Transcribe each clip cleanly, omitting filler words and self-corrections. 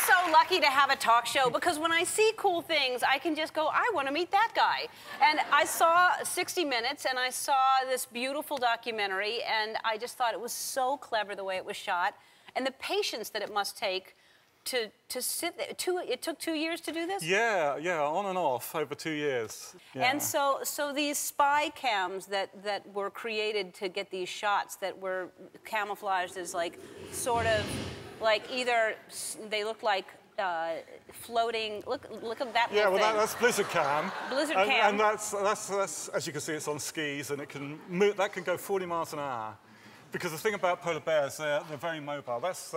so lucky to have a talk show because when I see cool things, I can just go, I want to meet that guy. And I saw 60 Minutes and I saw this beautiful documentary and I just thought it was so clever the way it was shot and the patience that it must take to sit there. It took 2 years to do this? Yeah, on and off over 2 years. Yeah. And so these spy cams that were created to get these shots that were camouflaged as like sort of like either they look like floating. Look at that. Yeah, well, that's Blizzard Cam. Blizzard Cam. And that's as you can see, it's on skis and it can move. That can go 40 miles an hour. Because the thing about polar bears, they're very mobile. That's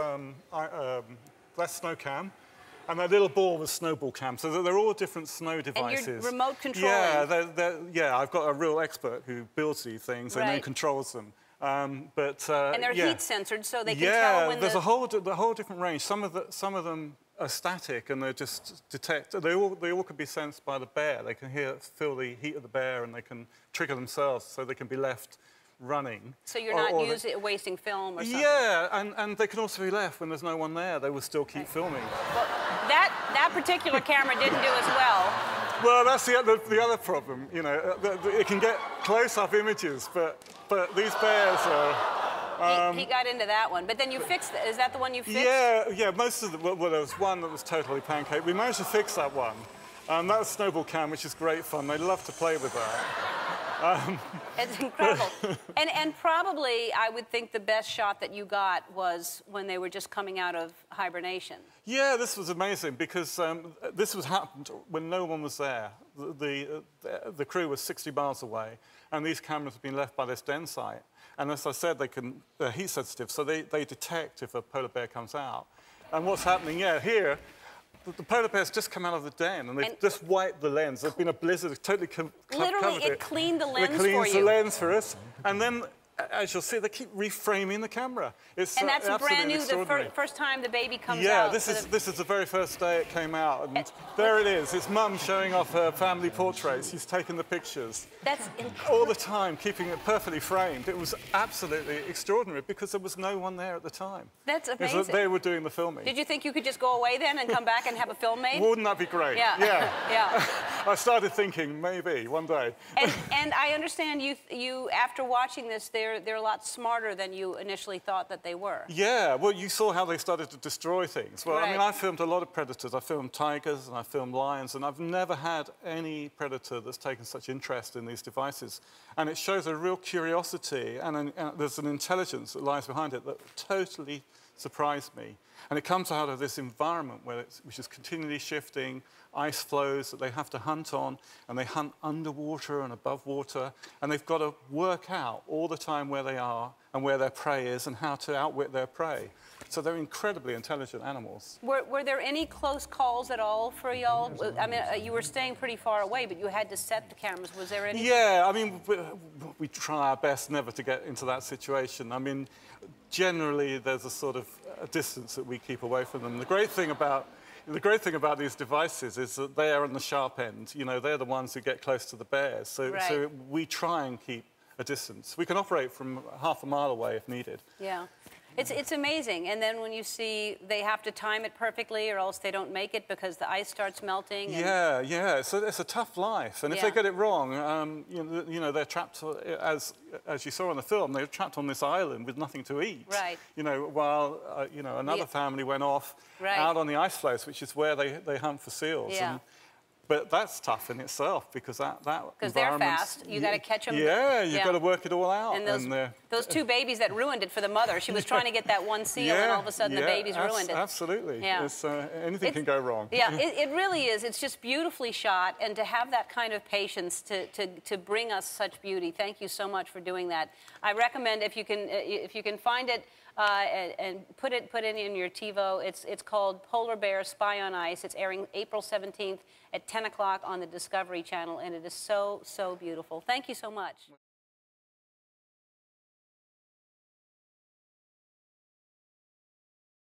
snow cam, and that little ball was snowball cam. So they're all different snow devices. And you're remote controlling. Yeah, yeah. I've got a real expert who builds these things and then controls them. And they're heat censored, so they can tell when there's a whole different range. Some of them are static, and they just detect. They all can be sensed by the bear. They can feel the heat of the bear, and they can trigger themselves, so they can be left running. So you're not wasting film or something? Yeah, and they can also be left when there's no one there. They will still keep filming. Well, that particular camera didn't do as well. Well, that's the other problem. You know, it can get close-up images, but these bears are. He got into that one, but then you fixed it. Is that the one you fixed? Yeah. Most of well, there was one that was totally pancake. We managed to fix that one. That was Snowball Cam, which is great fun. They love to play with that. It's incredible. and probably, I would think the best shot that you got was when they were just coming out of hibernation. Yeah, this was amazing because this was happened when no one was there. The crew was 60 miles away, and these cameras have been left by this den site. And as I said, they're heat sensitive, so they detect if a polar bear comes out. And what's happening, here, the polar bears just come out of the den and they've just wiped the lens. There's been a blizzard, totally literally, it cleaned the lens for you. It cleans the lens for us. And then, as you'll see, they keep reframing the camera. And that's brand new, the first time the baby comes out. Yeah, this is the very first day it came out. And there it is. It's Mum showing off her family portraits. She's taken the pictures. That's incredible. All the time, keeping it perfectly framed. It was absolutely extraordinary because there was no one there at the time. That's amazing. They were doing the filming. Did you think you could just go away then and come back and have a film made? Wouldn't that be great? Yeah. Yeah. I started thinking, maybe, one day. And I understand you after watching this, they're a lot smarter than you initially thought that they were. Yeah, well, you saw how they started to destroy things. Well, right. I mean, I filmed a lot of predators. I filmed tigers and I filmed lions, and I've never had any predator that's taken such interest in these devices. And it shows a real curiosity, and there's an intelligence that lies behind it that totally surprised me. And it comes out of this environment which is continually shifting, ice flows that they have to hunt on, and they hunt underwater and above water, and they've got to work out all the time where they are and where their prey is and how to outwit their prey. So they're incredibly intelligent animals. Were there any close calls at all for y'all? I mean, you were staying pretty far away, but you had to set the cameras. Was there any? Yeah, I mean, we try our best never to get into that situation. I mean, generally, there's a sort of a distance that we keep away from them. The great thing about these devices is that they are on the sharp end. You know, they're the ones who get close to the bears. So we try and keep a distance. We can operate from half a mile away if needed. Yeah. It's amazing. And then when you see they have to time it perfectly or else they don't make it because the ice starts melting. And... Yeah. So it's a tough life. And if they get it wrong, you know, they're trapped, as you saw in the film, they're trapped on this island with nothing to eat. Right. You know, while, another family went off out on the ice floes, which is where they hunt for seals. Yeah. But that's tough in itself because because they're fast. You got to catch them. Yeah, you've got to work it all out. And those two babies that ruined it for the mother. She was trying to get that one seal, and all of a sudden the babies ruined it. Absolutely. Yeah. Anything can go wrong. Yeah, it really is. It's just beautifully shot, and to have that kind of patience to bring us such beauty. Thank you so much for doing that. I recommend if you can find it. And put it in your TiVo. It's called Polar Bear Spy on Ice. It's airing April 17th at 10 o'clock on the Discovery Channel, and it is so beautiful. Thank you so much.